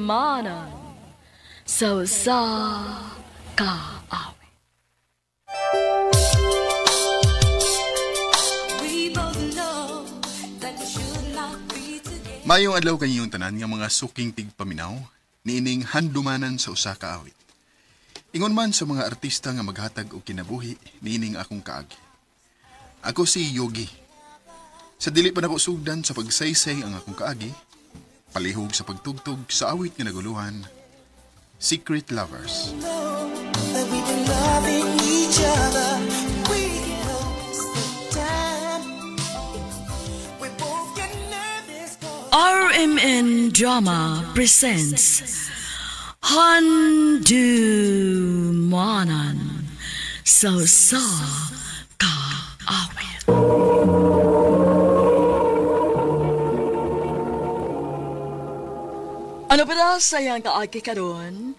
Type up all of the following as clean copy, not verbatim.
Handumanan sa kaawit. Mayong adlaw kanyong tanan nga mga suking tigpaminaw, niining handumanan sa usa ka awit. Ingon man sa mga artista nga maghatag og kinabuhi, niining akong kaagi. Ako si Yogi. Sa dili pa nako sugdan sa pagsaysay ang akong kaagi, palihog sa pagtugtog sa awit nga naguluhan, Secret Lovers. RMN Drama presents Handumanan sa kaawit. Ano pa na sayang kaagi karon?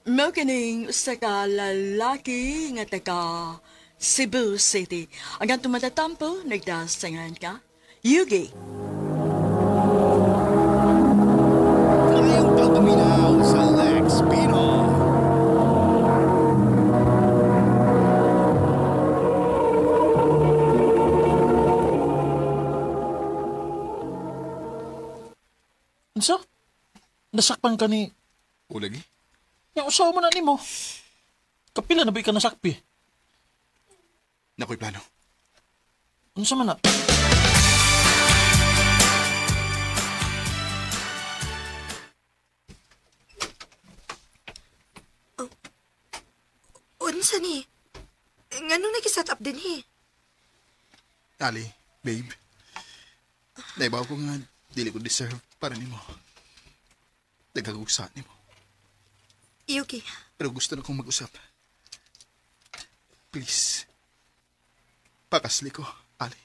Mao kining sa lalaki nga taga Cebu City. Ang tumatatampo nagdasangan ka? Yugi. Kayang pagpaminaw sa Lex Pino. Unsa? Nasakpan ka ni... O lagi? Yung usawa mo na ni mo. Kapila na ba ka nasakpi? Nakoy plano. Unsa man na? Unsa ni? Nganong nag-set up din Ali, babe. Naibaw ko nga, dili ko deserve para nimo. Nagkagugsa nimo. Yuki, Pero gusto na kong mag-usap. Please. Pakasli ko, Ali.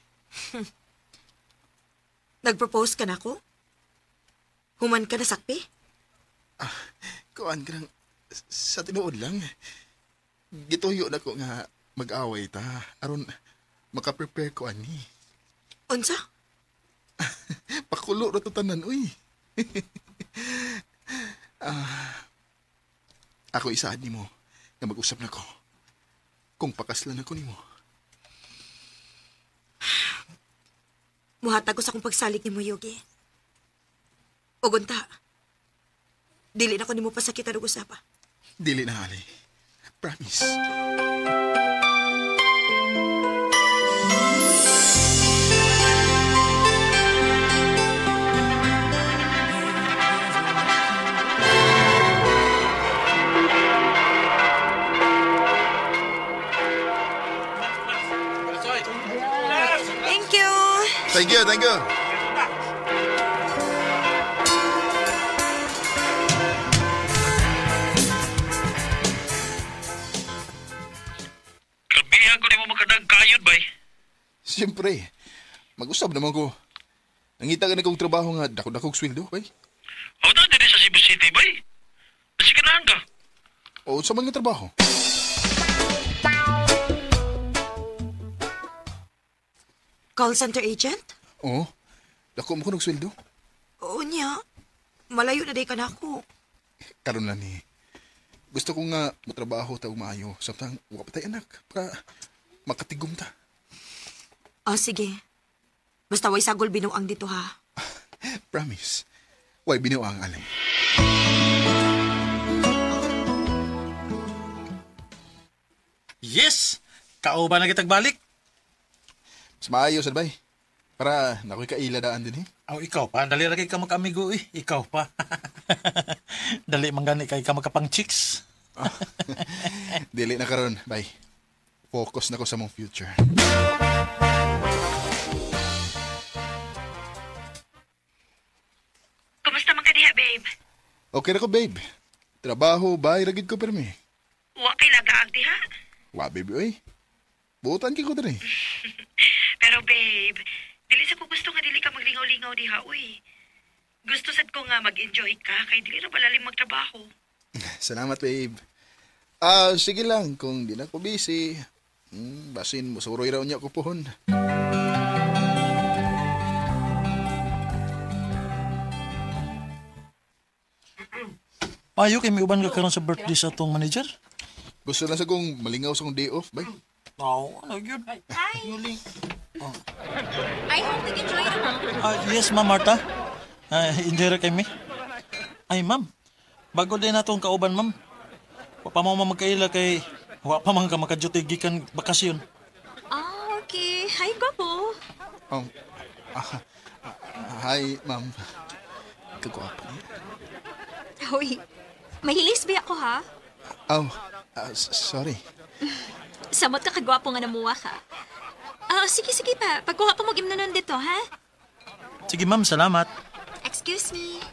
nag-propose ka na ko? Human ka na sakpi? Kuan ka lang, sa tinuod lang. Gituyo na ko nga mag-away ta. Aron, makaprepare ko ani. Unsa? Pakulo na to tanan, uy. Ako isaad ni mo nga mag-usap na ko. Kung pakaslan ako ni mo. Muhatag ko sa akong pagsalig ni mo, Yogi. Ugunta. Dili na ko ni mo pasakitan og usapa. Dili na, Ali. Promise. Thank you! Thank you, thank you. Grabihan ko ni mo makadagkayod, bay. Siyempre, mag-usap naman ko. Nangita ka na kong trabaho nga dako-dakog sweldo, bay. O na, din sa Cebu City, bay. Nasikanahan ka. O sa mga trabaho. Call center agent? Oo, dako mo ko ng sweldo. Oo niya. Malayo na day ka na ako. Karon na ni. Gusto ko nga matrabaho ta og maayo samtang wa pa tay anak para makatigom ta. Sige. Basta way sagol binuang dito ha. Promise. Way binuang alay. Yes! Kao ba na kitag balik? Mas maayo sad bay. Para nakoy kaila daan din Aw, ikaw pa. Dali ra kay ka mag-amigo eh. Ikaw pa. Dali manggani kay ka magkapang chicks. Dili na karon, bay. Focus na ko sa mong future. Kumusta man ka diha, babe? Okay na ko, babe. Trabaho, bay, ragid ko permi. Wa kay lagaag diha. Wa, baby, oy. Buutan ki ko din. Pero babe, dili sa ko gusto nga dili ka maglingaw-lingaw diha, uy. Gusto sad ko nga mag-enjoy ka kay dili ra balalim magtrabaho. Salamat, babe. Sige lang. Kung di na ko busy, basin mo suroy raw niya ko pohon. Ayo kay may uban ka karon sa birthday sa atong manager. Gusto lang sa kong malingaw sa kong day off, bay. Ano yun? Hi! I hope you enjoy it, Mom. Yes, Ma'am Marta. Enjoy ra kay me. Ay, Ma'am. Bago din natong kauban, Ma'am. Wa pa mo magkaila kay wa pa man ka makaduty gikan bakasyon. Ah, okay. Hi, Gwapo. Um, hi, ma'am. Kagwapo niya. Hoy, mahilis ba ako, ha? Oh, sorry. Samot ka kagwapo nga namuha ka. Sige pa. Pagkuha pa mo gimnanon dito, ha? Sige, Ma'am, salamat. Excuse me.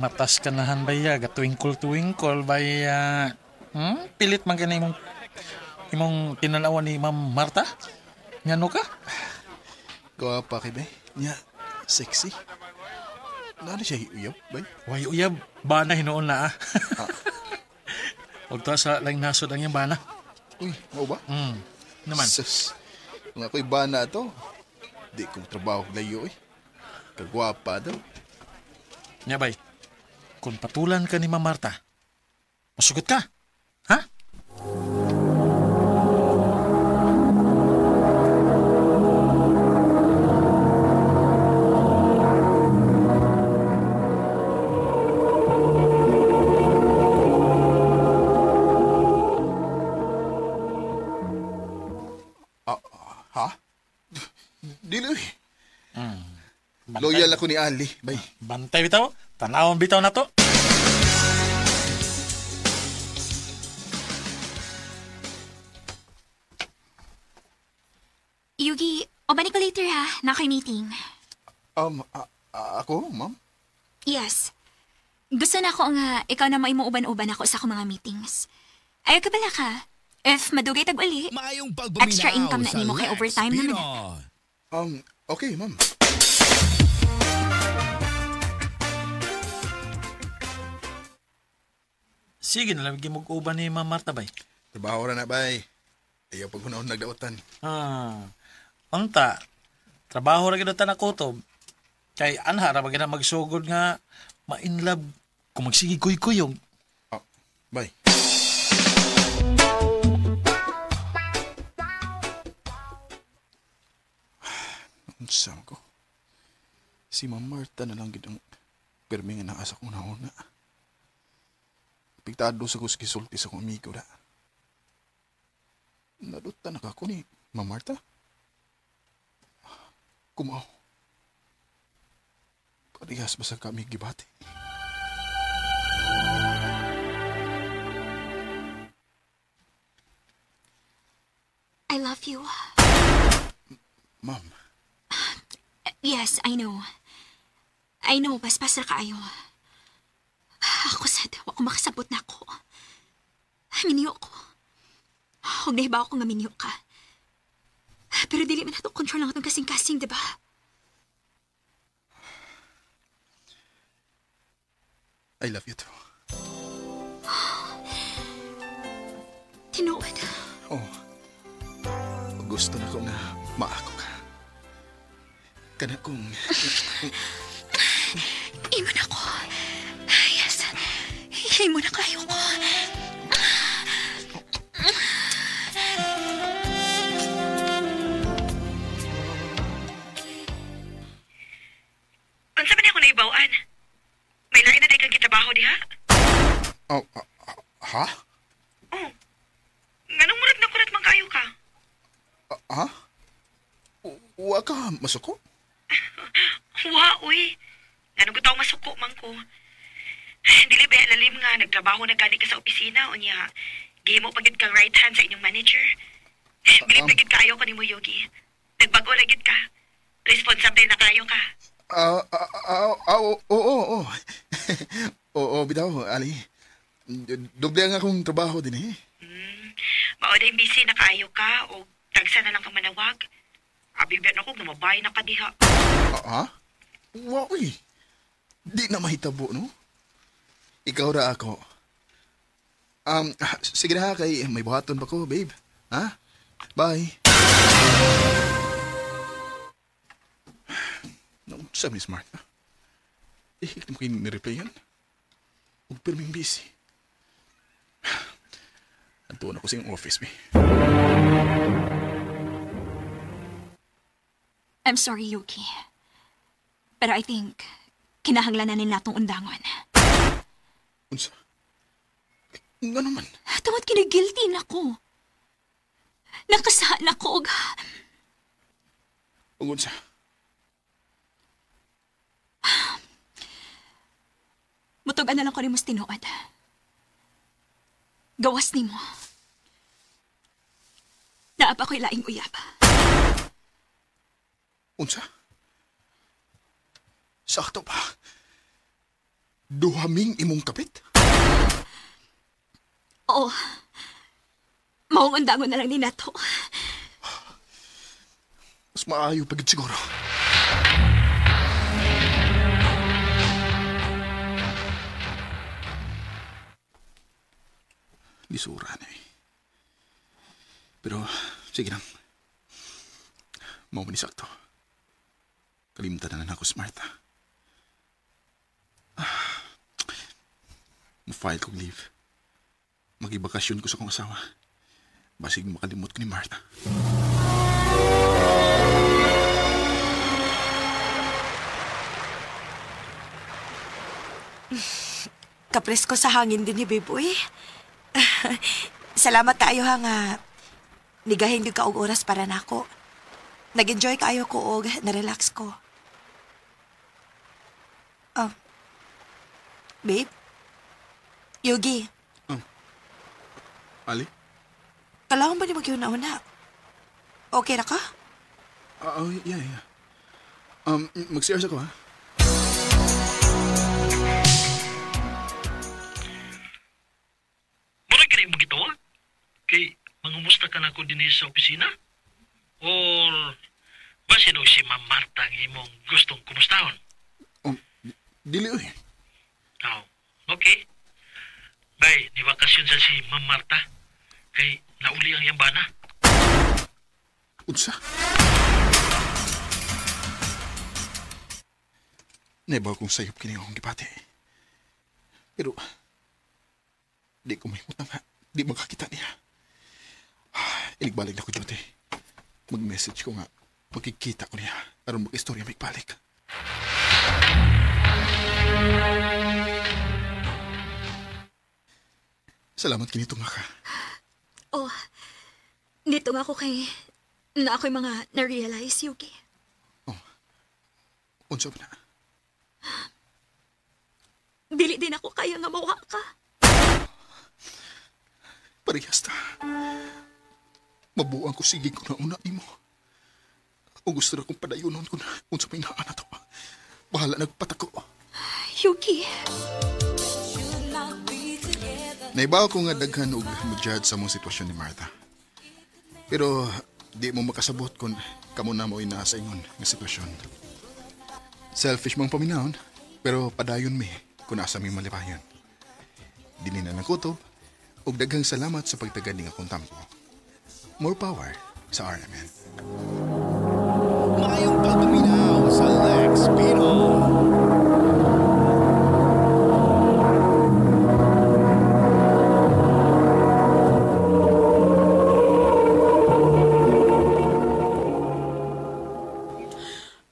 Matas ka nahan ba ya? Twinkle ba pilit man ka na imong tinanawan ni Ma'am Marta? Ngano ka? Gwapa kay bay. Nya, sexy. Nano siya uyab, bay? Way uyab, bana hinoon na Huwag to sa lang nasod ang yung bana. Uy, mo ba? Naman. Sus, kung ako'y bana to, di kong trabaho layo eh. Kagwapa daw. Nya bay, kung patulan ka ni Ma'am Marta, masugot ka. Ha? Ha? Dili eh. Loyal ako ni Ali, bay. Bantay bitaw. Tanawon bitaw na to. Yugi, o balik ko later, ha? Na ako'y meeting. Ako, ma'am? Yes. Gusto na ko nga ikaw na maimuuban-uban ako sa akong mga meetings. Ayaw ka pala ka. If madugay tag-uli, Maayong pagbuminaw extra income na sa nimo kay Lex overtime naman. Pinon. Okay, ma'am. Sige na lang gimuguban ni Ma'am Marta bay. Trabaho ra na, bay. Ayaw pag hunahon nagdaotan. Unta, trabaho ra gyud ta na kutob. Kay anha ra magina magsugod nga ma-inlove kung magsige kuy-kuyog. Bay. Unsa ko? Si Ma'am Marta na lang gid ang pirmi nga naasa kong nauna. Pigtado sa kuskisulti sa kong amigo na. Naduta na ka ko ni Ma'am Marta. Kumaw. Parehas ba sa kami gibati? I love you. Ma'am. Yes, I know. I know, paspas na kaayo. Ako sad, wa ko makasabot na ako. Minyo ko. Huwag nahibaw ko nga minyo ka. Pero dili man nato control lang itong kasing-kasing, diba? I love you too. Tinuod. Oh. Gusto na ko nga maako ka. Kana kong... Imo na ko. Yes. Imo na kayo ko. Unsa man ako naibawaan? May lain na day kang kitrabaho diha? Ha? Oh. Nganong murag na kurat man kayo ka? Ha? Wa ka masuko? Wa, uy. Nganong gutaw masuko man ko. Dili ba lalim nga nagtrabaho na gani ka sa opisina o niya gihimo pagid kang right hand sa inyong manager. Dili pagid kaayo ko nimo Yogi. Nagbago na gid ka. Responsable na kayo ka. Oo. Oo, bitaw, Ali. Doble nga akong trabaho din eh. Mao day busy na kaayo ka o tagsa na lang ka manawag. Abibiyan ako namabay na ka diha. Ha? Wa, uy. Di na mahitabo, no? Ikaw ra ako. Sige na ha, kay may buhaton pa ko, babe. Ha? Bye. No, sa Miss Martha. Ihik mo kayo nireplyan. Huwag pirming busy. Antuon ako sa iyong office, mi. I'm sorry, Yuki. Pero I think, kinahanglanan nila natong undangon. Unsa? Nga naman. Tungod kinigilty na ko. Nakasahan ako, Ug unsa? Mutugan na lang ko rin mas tinuod. Gawas ni mo. Naapa ko'y laing uyab. Unsa? Sakto pa. Duhaming imong kapit? Oo. Maong undangon na lang ni Nato. Mas maayo pagid siguro. Lisura na eh. Pero, sige lang. Mau manisakto. Kalimutan na ako sa Martha. Ma-file kong leave. Magibakasyon ko sa kong asawa. Basig makalimot ko ni Martha. Kapresko sa hangin din ni Biboy. Salamat kayo ha nga. Nigahin yung kaog oras para nako. Nag-enjoy kayo ko og na-relax ko. Oh. Babe? Yugi, Ali? kailangan ba ni mag-una-una? Okay na ka? Yeah. Mag-CR ako, ha? Mura ka rin magitawa? Kay, mangumusta ka na ko din sa opisina? Or, basin o si Ma'am Marta ang imong gustong kumustahon? Dili, oy. Oh, okay. Bay, ni bakasyon sa si Ma'am Marta. Kay, nauli ang yambana. Unsa? Nebaw kong sayop kini akong gipati. Pero, di ko mahimot na nga. Di makakita niya. Iligbalik na ko, Jote. Mag-message ko nga. Magkikita ko niya. Aron mag-istorya may balik. Salamat kinito nga ka. Oh, dito nga ako kay na ako'y mga na-realize, Yuki. Unsa ba na? Dili din ako kaya nga mawa ka. Parehas ta. Mabuang ko sige ko na una mo. O gusto na kong padayunon ko na unsa may naan na to. Bahala nagpatako. Yuki. Naibaw ko nga daghan og mag-judge sa mong sitwasyon ni Martha. Pero di mo makasabot kung kamo na mo ina sa ingon nga sitwasyon. Selfish mong paminahon, pero padayon mi kung asa mi malipayon. Dili na lang kutob, ug daghang salamat sa pagtagad ning akong tampo. More power sa RMN. Maayong pagpaminaw sa Lex Pino.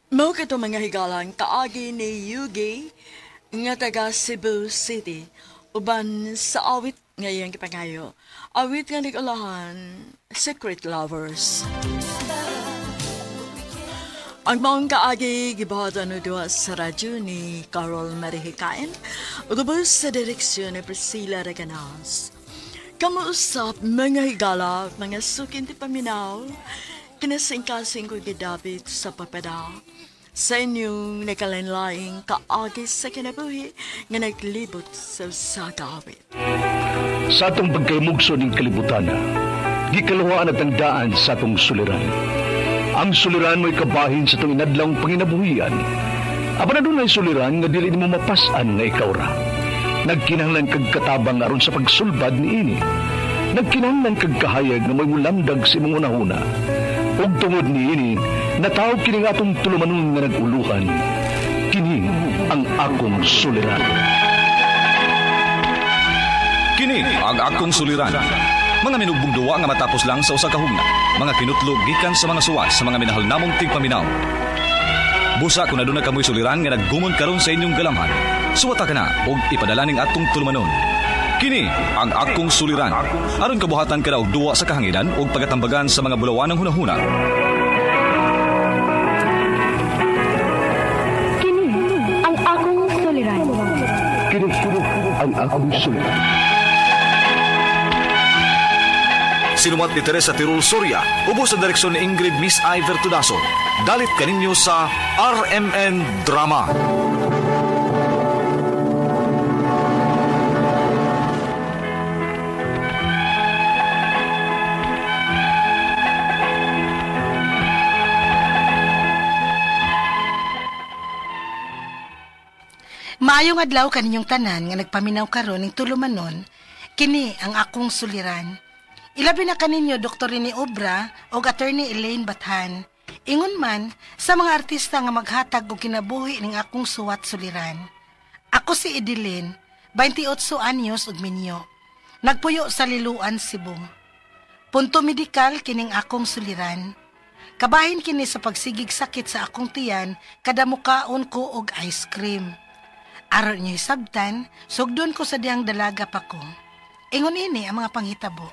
Mao kato mga higalang kaagi ni Yugi nga taga Cebu City uban sa awit ngayong kipangayo. Awit nga nag-ulahan, Secret Lovers. Ang maong kaagi gibahatan no duwa sa radyo ni Carol Marihikain ugubos sa direksyon ni Priscilla Reganas. Kamuusap mga higala, mga sukin ti paminaw, kinasingkasing ko gidabit sa papada. Sa inyong nakalinlaing kaagi sa kinabuhi nga naglibot sa sagawit. Sa atong pagkaymugso ng kalibutan, gikaluhaan at ang daan sa atong suliran. Ang suliran mo'y kabahin sa itong inadlang panginabuhian. Aba na doon ay suliran nga dili mo mapasan nga ikaw ra. Nagkinahanglan kag katabang aron sa pagsulbad ni ini. Nagkinahanglan kag kahayag na may mulamdag si mong unahuna. Ug tungod ni ini, natawag kini nga atong tulumanon nga nag-uluhan. Kini ang akong suliran. Kini ang akong suliran. Mga minugbong duwa nga matapos lang sa usa ka hugna. Mga kinutlog gikan sa mga suwat sa mga minahal namong tigpaminaw. Busa kung aduna kamoy suliran nga naggumon karon sa inyong galamhan, suwata ka na og ipadala ning atong tulumanon. Kini ang akong suliran. Aron kabuhatan ka na og duwa sa kahanginan og pagatambagan sa mga bulawan ng hunahuna. Kini ang akong suliran. Kini ang akong suliran. Sinumat ni Teresa Tirul Soria, ubos sa direksyon ni Ingrid Miss Iver Tudaso. Dalit kaninyo sa RMN Drama. Maayong adlaw kaninyong tanan nga nagpaminaw karon ning tulumanon, kini ang akong suliran. Ilabi na kaninyo Dr. Rene Obra o Attorney Elaine Bathan. Ingon man sa mga artista nga maghatag og kinabuhi ning akong suwat suliran. Ako si Edeline, 28 anyos ug minyo. Nagpuyo sa Liluan, Cebu. Punto medikal kining akong suliran. Kabahin kini sa pagsigig sakit sa akong tiyan kada mukaon ko og ice cream. Aron niyo sabtan, sugdon ko sa diyang dalaga pa ko. Ingon ini ang mga panghitabo.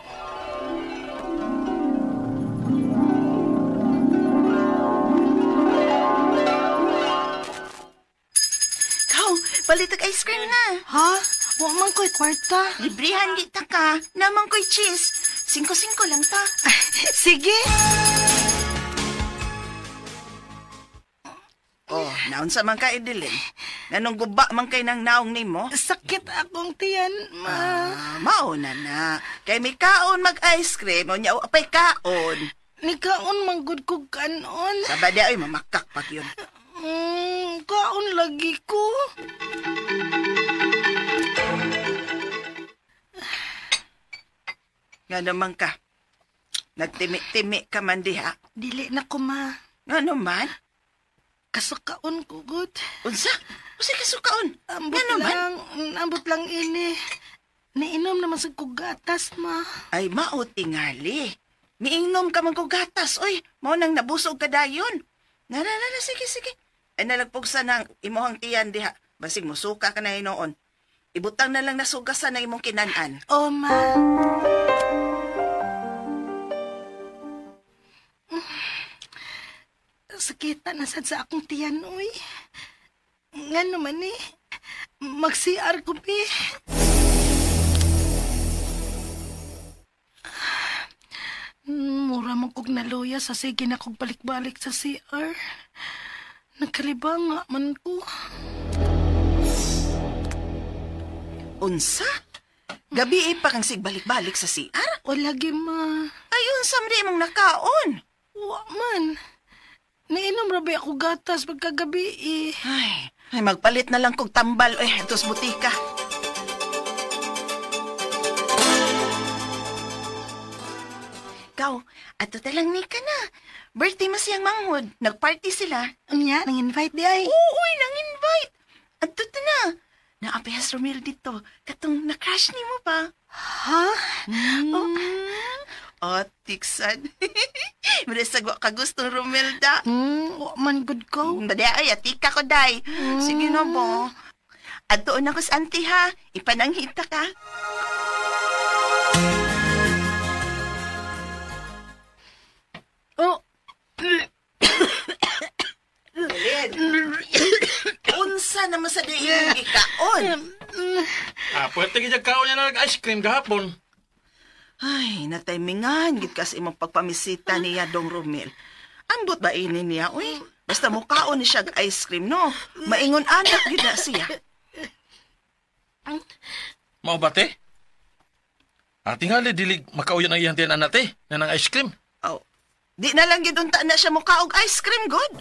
Balitag ice cream na. Ha? Wa man ko'y kwarta. Librihan kita ka. Naman ko'y cheese. 5-5 lang ta. Sige. Oh, naon sa man ka, Edeline? Nanong guba man kay nang naong ni mo? Sakit akong tiyan, ma. Mauna na. Kay may kaon mag-ice cream. O niya, apay kaon. Ni kaon manggod ko kanon. Sabada ay mamakak pag yun. Kaon lagi ko. Nga naman ka. Nagtimi-timi ka man diha. Dili na ko, ma. Nga naman? Kasukaon ko, good. Unsa? Unsa kasukaon? Ambot lang ini. Niinom naman sa kugatas, ma. Ay, mao tingali. Miinom ka man kugatas. Oy, mao nang nabusog ka dayon. Na, sige. Ay nalagpugsa ng imuhang tiyan diha. Basig mo suka ka na hinoon. Ibutang na lang nasugasan na imong kinanan. Oh, ma. Sakitan na sad sa akong tiyan, uy. Nga naman eh. Mag-CR ko, pi. Mura mo kog naluya sa sige na kog balik-balik sa CR. Nagkalibang nga man ko. Unsa? Gabi pa kang sigbalik-balik sa CR? O lagi, ma. Ay, unsa mdi mong nakaon? Wa man. Nainom rabi ako gatas pagkagabi eh. Ay, magpalit na lang kog tambal. Itos butika. Ikaw, ato talang ni ka na. Birthday mo siyang manghod. Nagparty sila. Anya, nang-invite di ay? Oo, nang-invite. Ato ta na. Naapehas Romel dito. Katong na-crush ni mo pa. Ha? Tiksan. Marasag ka gustong Romelda. Man good ko. Dada ay, atika ko, day. Sige na mo. At doon ako sa auntie, ha. Ipananghita ka. Oh. Unsa naman sa diin ikaon? Pwede ka kaon niya na nag-ice cream kahapon. Ay, natimingan, gid kasi imong pagpamisita niya dong Romel. Ambot ba ini niya, uy? Basta mukaon ni siya ice cream, no? Maingon anak, gid na siya. Mao ba, te? Tingali, dilig makauyan ang ihantian anak, te, na ng ice cream. Oh, di na lang gid unta na siya mukaog ice cream, good?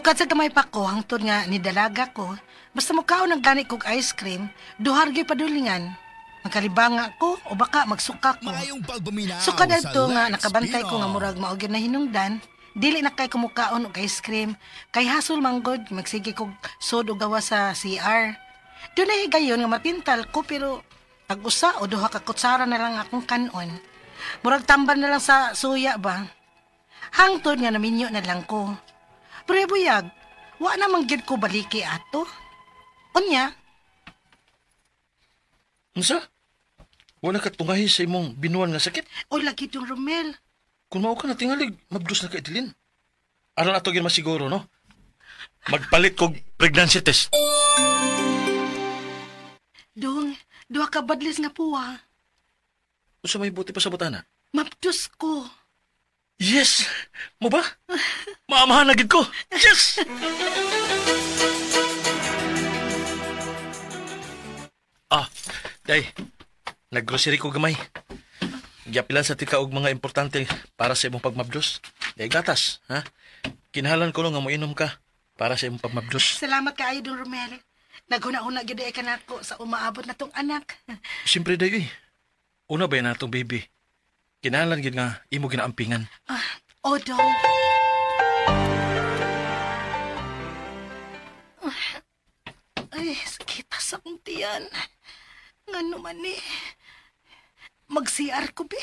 Sukad sa gamay pa ko, hangtod nga ni dalaga ko, basta mukaon ang gani kog ice cream, duhargi padulingan. Magkalibanga ko o baka magsuka ko. Sukad adto nga nakabantay ko nga murag maugid na hinungdan, dili na kay kumukaon og ice cream, kay hasol manggod magsige kog sod og gawa sa CR. Doon na higayon nga mapintal ko pero tag-usa o duha ka kutsara na lang akong kanon. Murag tamban na lang sa suya ba? Hangtod nga naminyo na lang ko. Pero buyag, wa na manggid ko baliki ato. Unya? Unsa? Wala ka tungahi sa imong binuan nga sakit? Oy, lagi yung Romel. Kung mao ka na tingalig, mabdus na ka itilin. Aral ato gin masiguro, no? Magpalit kog pregnancy test. Dong, duha ka badlis nga puwa. Unsa may buti pa sa butana? Mabdus ko. Yes! Mo ba? Maamahan na gid ko. Yes! Day. Naggrocery ko gamay. Giapilan sa tika og mga importante para sa imong pagmabdos. Day gatas, ha? Kinahanglan ko lang nga moinom ka para sa imong pagmabdos. Salamat kaayo Dong Romel. Naghuna-una gyud ay kanako sa umaabot na tong anak. Siyempre day, una ba yan natong baby? Kinahanglan gyud nga imo ginaampingan. Dong. Ay, sakita sa akong tiyan. Nga naman mag-CR ko, be.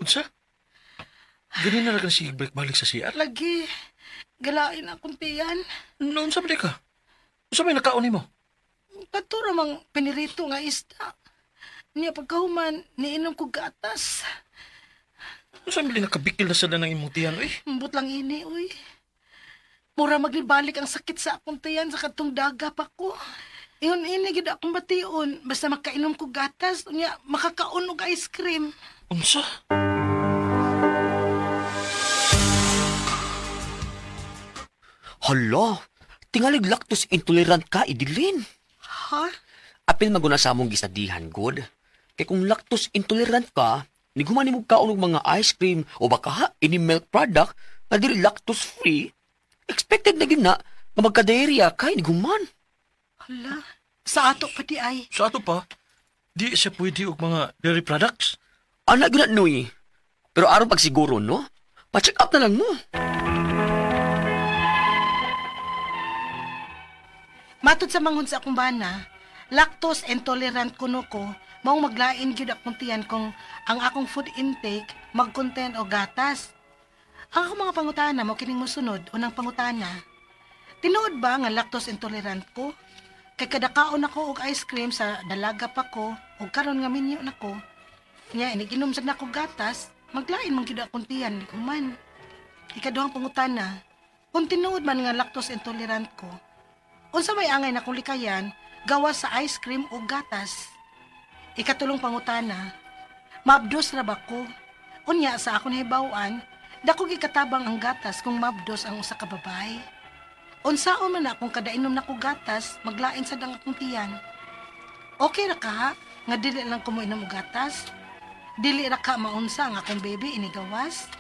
Unsa? Ganun na lang si balik sa CR? Lagi. Galain akong tiyan. Noon sa ka? Unsa may nakaon mo? Kato ramang pinirito nga isda. Niya pagkahuman, niinom ko gatas. Unsa may nakabikil na sada ng imong tiyan, uy? Mbut lang ini, uy. Mura maglibalik ang sakit sa akong tiyan sa katong daga pa ko. Iyon ini gid akong bation. Basta makainom ko gatas, niya makakaon og ice cream. Unsa? Hala, tingalig lactose intolerant ka, Idilin. Ha? Apil maguna sa among gisadihan, God. Kay kung lactose intolerant ka, niguman mo kaon og mga ice cream o baka ini milk product na dili lactose free, expected na gina nga magka-diarrhea kay niguman. Hala, sa ato pa di ay. Sa ato pa? Di siya pwede og mga dairy products? Anak gina noy. Pero aron pagsiguro, no? Pa-check up na lang mo. Matod sa manghod sa akong bana, lactose intolerant kuno ko, maong maglain gyud akong tiyan kung ang akong food intake mag-contain o gatas. Ang akong mga pangutana mo kining mosunod, unang pangutana. Tinuod ba nga lactose intolerant ko? Kay kada kaon ako og ice cream sa dalaga pa ko, ug karon nga minyo nako. Nya iniginom sad nako gatas, maglain man gyud akong tiyan human. Ikaduhang pangutana, kung tinuod man nga lactose intolerant ko, unsa may angay na kung likayan, gawa sa ice cream o gatas. Ikatulong pangutana, mabdos ra ba ko? Unya sa akong hibaw-an, dako gikatabang ang gatas kung mabdos ang usa ka babae. Unsaon man akong kadainom na ko gatas, maglain sa dang akong tiyan. Okay ra ka nga dili lang ko moinom og gatas? Dili ra ka maunsa ang akong baby inigawas?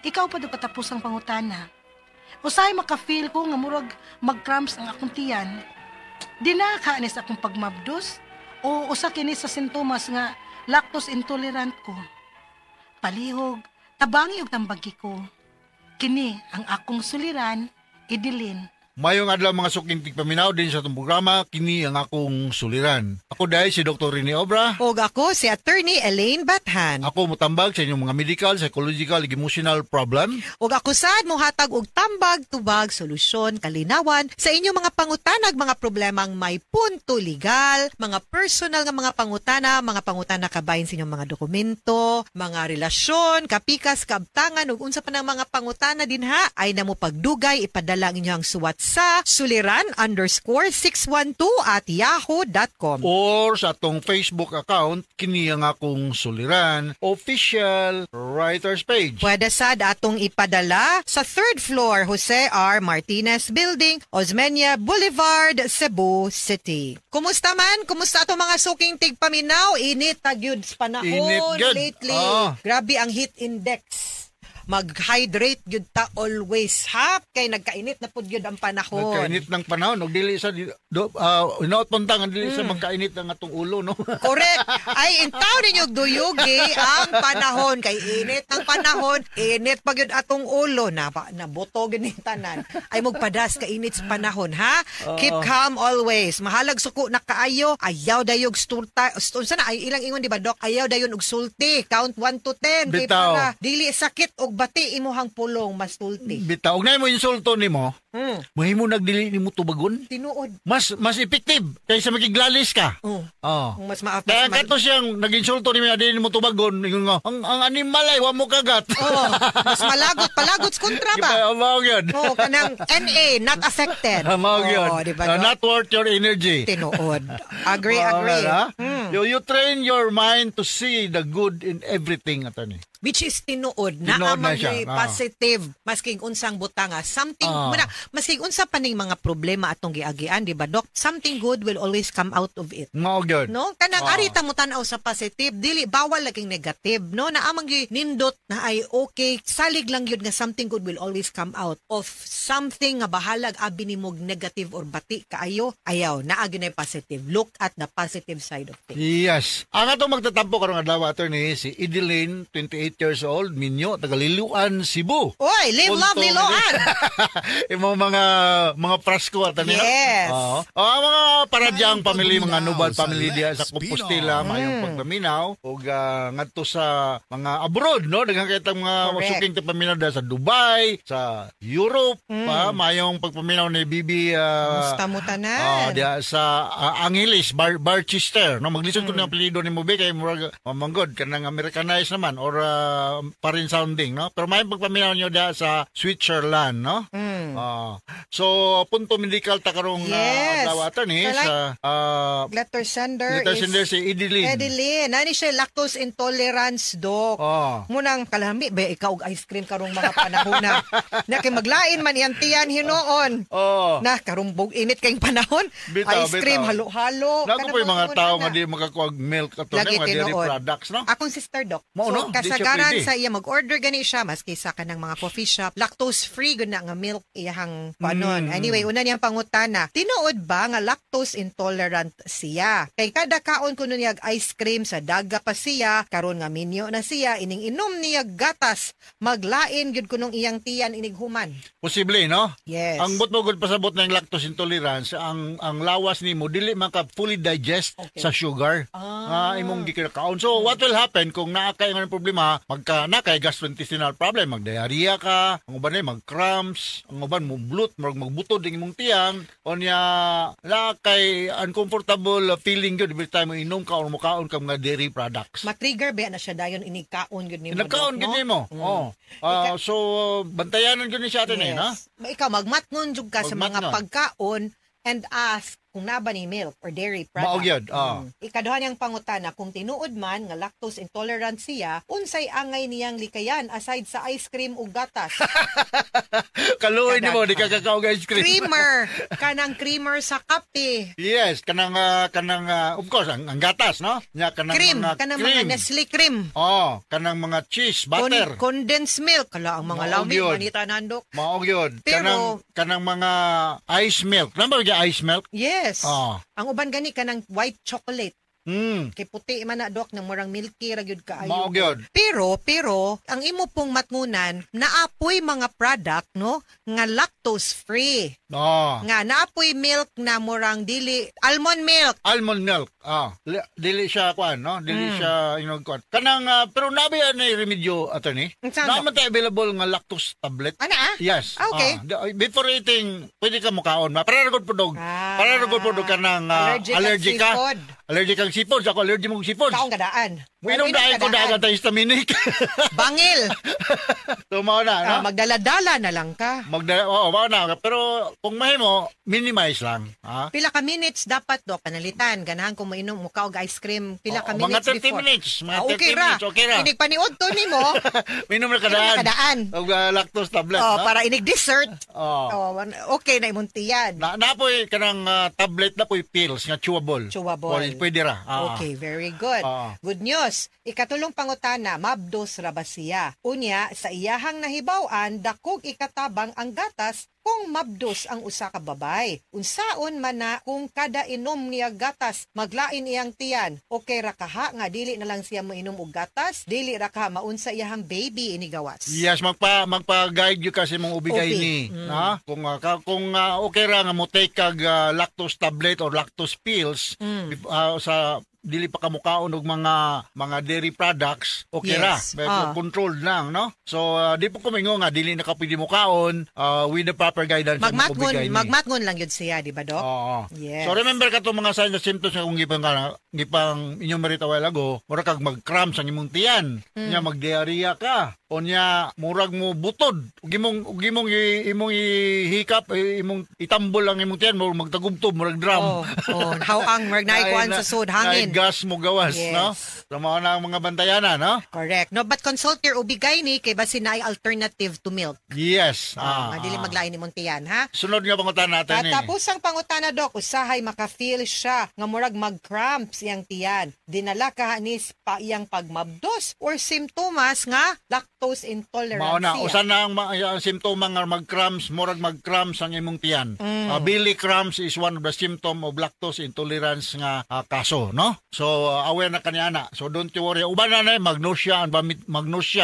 Ikaw pa do katapos ang pangutana. Usay maka-feel ko nga murag mag-cramps ang akong tiyan. Di na kaanis akong pagmabdos o usa kini sa sintomas nga lactose intolerant ko. Palihog, tabangi og tambagi ko. Kini ang akong suliran, Idilin. Mayong adlaw mga suking tigpaminaw din sa itong programa, kini ang akong suliran. Ako dahil si Dr. Rene Obra. O ako si Attorney Elaine Bathan. Ako mutambag sa inyong mga medical, psychological, emotional problem. O ako sad mohatag og tambag, tubag, solusyon, kalinawan sa inyong mga pangutanag, mga problemang may punto legal, mga personal nga mga pangutana kabahin sa inyong mga dokumento, mga relasyon, kapikas, kabtangan, ug unsa pa ng mga pangutana dinha ay namo pagdugay ipadala ang inyong suwat sa suliran_612@yahoo.com. Or sa atong Facebook account, kini ang akong suliran, official writers page. Pwede sad atong ipadala sa 3rd floor Jose R. Martinez Building, Osmeña Boulevard, Cebu City. Kumusta man? Kumusta ato mga suking tigpaminaw? Init tagyud sa panahon Init gyud. lately. Ah. Grabe ang heat index. Mag-hydrate gyud ta always, ha? Kay nagkainit na pud gyud ang panahon. Nagkainit ng panahon, og dili sa inaot puntang dili sa magkainit ang atong ulo, no. Correct. Ay, intaw ninyo duyugi ang panahon. Kay init ang panahon, init pag yun atong ulo. Nabuto gini tanan. Ay, magpadas ka init sa panahon, ha? Keep calm always. Mahalag suko na kaayo. Ayaw dayog stulta. Sana, ay ilang ingon, di ba, Dok? Ayaw dayon og sulti. Count 1 to 10. Kay Bitaw. para dili sakit og bati imuhang pulong mas sulti. Bitaw, og na mo insulto nimo. Mahimo nagdili nimo tubagon. Tinuod. Mas effective kaysa magiglalis ka. Oh. Oh. Mas maafas. Kaya kato siyang nag-insulto ni adili mo tubagon, ingon nga, ang animal ay wa mo kagat. Oh, mas palagot sa kontra ba? Mao gyud. Oh, kanang NA, not affected. Mao gyud. Oh, di ba, Dok? Not worth your energy. Tinuod. Agree. You train your mind to see the good in everything, attorney. Which is tinuod na Tinuod na amang siya. positive masking unsang butanga something muna masking unsa paning mga problema atong giagian, di ba, Dok? Something good will always come out of it. Mao gyud. No, kanang arita mo tan-aw sa positive, dili bawal laging negative, no? Na amang nindot na ay okay, salig lang yun nga something good will always come out of something nga bahalag abi nimog negative or bati kaayo. Ayaw, naa gyud na positive. Look at the positive side of things. Yes. Ang atong magtatampo karong adlaw, attorney, si Edeline, 28 years old, Minyo, Tagaliluan, Cebu. Oy, live, love, Liloan! Imong mga prasko, attorney. Yes. Ang mga paradyang family, mga Nubal family diya sa Compostela, mayong pagpaminaw, o ngadto sa mga abroad, no? Daghang kitang mga masuking paminaw sa Dubai, sa Europe, mayong pagpaminaw ni Bibi Musta mo tanan? diya sa Angeles, Barchester, no? Maglisod ko ng apelyido ni Mubi kay murag mamanggod kanang Americanized naman or parin sounding, no? Pero may pagpaminaw nyo diya sa Switzerland, no? So punto medical ta karong dawatan ni sa letter sender si Edeline. Nani siya lactose intolerance, Dok. Munang kalami ba ikaw og ice cream karong mga panahon na kay maglain man iyang tiyan hinoon. Na karumbog init kayong panahon. Ice cream halo-halo. Nago po yung mga tao nga di makakuha milk at mga dairy products, no? Akong sister, Dok. So, kasagaran sa iya mag-order gani siya maski sa kanang mga coffee shop, lactose free gud na nga milk iyahang panon. Anyway, una niyang pangutana, tinuod ba nga lactose intolerant siya? Kay kada kaon kuno niya ice cream sa daga pa siya, karon nga minyo na siya, ining inom niya gatas, maglain gud kunong iyang tiyan inig human. Posible, no? Yes. Ang bot mo gud pasabot ng lactose intolerance, ang lawas nimo dili maka fully digest sa sugar. Imong gikinakaon. So what will happen kung naa kay nga problema, nakay gastrointestinal problem, magdiarrhea ka, ang uban ay mag-cramps, ang uban mo bloat, magbutod ang imong tiyang, o niya nakay uncomfortable feeling yun every time mo inom ka o mukaon ka mga dairy products. Matrigger ba na siya dayon inigkaon yun ni mo? Nagkaon gini mo. So bantayanan gini siya atin na? Ikaw magmatngon jud ka sa mga pagkaon and ask kung naba ni milk or dairy product. Maugyod. Ikaduha niyang pangutana, kung tinuod man nga lactose intolerant siya, unsay angay niyang likayan aside sa ice cream ug gatas? Kaluoy ni mo, di ka kakaog ice cream. Creamer. Kanang creamer sa kape. Yes, kanang of course, ang gatas, no? Kanang cream. Mga kanang cream. mga Nestle cream. Kanang mga cheese, butter. Condensed milk. Kala ang mga lami, manita nandok. Maugyod. Pero, kanang mga ice milk. Namba yung ice milk? Yes. Ang uban gani kanang white chocolate. Kay puti man na, Dok, nang murang milky ragyod kaayo. Maugyod. Pero ang imo pong matngunan, naapoy mga product, no, nga lactose free. Nga naapoy milk na murang dili almond milk. Almond milk. Dili siya kuan, no? Dili siya kuan. Kanang pero nabi na remedyo attorney. Naman tayo available nga lactose tablet. Ana? Yes. Okay. Before eating, pwede ka mukaon. Para ragod pudog. Para ragod pudog kanang allergic ka. Allergic kang seafood. Ako allergic mong seafood. Kaong gadaan. Minum dahil ko dagat tayo staminik. Bangil. Tumaw na, no? Magdala-dala na lang ka. Oo, na. Pero kung mahimo, minimize lang. Ha? Pila ka minutes dapat, Dok, panalitan. Ganahan kung mainom mo ka og ice cream, pila ka minutes mga 30 before. minutes. Mga 30 okay minutes, okay ra. Inig paniod to ni mo. Minum na kadaan. Og lactose tablet, no? Para inig dessert. Okay na imong tiyan. Napoy kanang tablet na po'y pills nga chewable. Pwede ra. Okay, very good. Good news. Ikatulong pangutana, mabdos ra ba siya? Unya, sa iyahang nahibaw-an, dakog ikatabang ang gatas kung mabdos ang usa ka babay. Unsaon man na kung kada inom niya gatas, maglain iyang tiyan. Okay ra kaha nga dili na lang siya mainom og gatas, dili ra ka maunsa iyahang baby ini gawas. Yes, magpa-guide you kasi mong ubigay ni. Ha? Kung okay ra nga mo take kag lactose tablet or lactose pills sa dili pa kamukaon og mga dairy products, okay ra. Controlled lang, no? So di po kumingo nga dili na ka pwede mukaon with the proper guidance. Magmatngon lang yun siya, di ba, Dok? Oo. Yes. So remember ka mga signs and symptoms nga kung gipang enumerate a while ago, mura kag mag-cramps ang imong tiyan, nya mag-diarrhea ka, o nya murag mo butod, ug imong ihikap, imong itambol ang imong tiyan, mo magtagubtob, murag drum. Hawang murag naikuan sa sud hangin. Gas mo gawas, no? So mao na ang mga bantayanan, no? Correct. No, but consult your OB-GYN kay basin na ay alternative to milk. Yes. Dili maglain imong tiyan, ha? Sunod nga pangutana natin At tapos ang pangutana, Dok, usahay maka-feel siya nga murag mag-cramps iyang tiyan. Dinala ka nis pa iyang pagmabdos or simptomas nga lactose intolerance. Mao na, usa na ang simptoma nga mag-cramps, murag mag-cramps ang imong tiyan. Belly cramps is one of the symptom of lactose intolerance nga kaso, no? So aware na kaniana. So don't you worry. Uban na magnosia,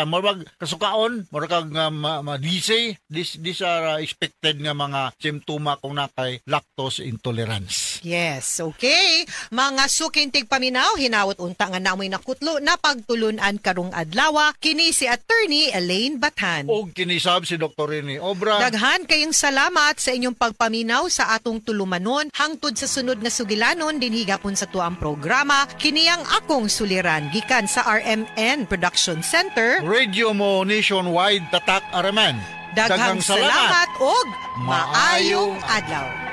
murag kasukaon, murag kag ma-DC. These are expected nga mga simptoma kung nakay lactose intolerance. Yes, okay. Mga sukintig paminaw, hinawot unta nga namoy nakutlo na pagtulunan karong adlaw. Kini si Attorney Elaine Bathan. O kinisab si Dr. Rene Obra. Daghan kayong salamat sa inyong pagpaminaw sa atong tulumanon hangtod sa sunod nga sugilanon din higapon sa tuang programa. Kiniyang akong suliran gikan sa RMN Production Center. Radio mo nationwide tatak araman. Daghang salamat og maayong adlaw.